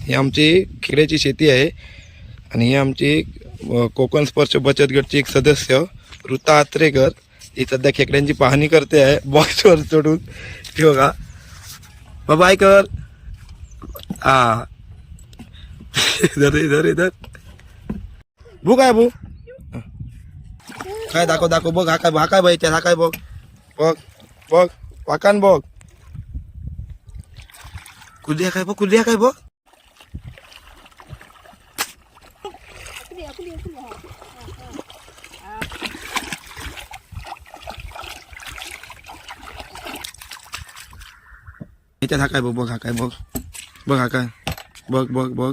ही आमची खेड्याची शेती आहे आणि ही आमची कोकण स्पर्श बचत गटची एक सदस्य ऋता आत्रेकर ही सध्या खेकड्यांची पाहणी करते आहे बॉक्सवर चढून. हे बघा बाबा ऐकर हा धर भू काय भू काय दाखव बघ हा काय बाईच्या हा काय बघ बघ बघ वाकान बघ कुलिया काय बघ याच्यात हा काय बघ हा काय बघ हा काय बघ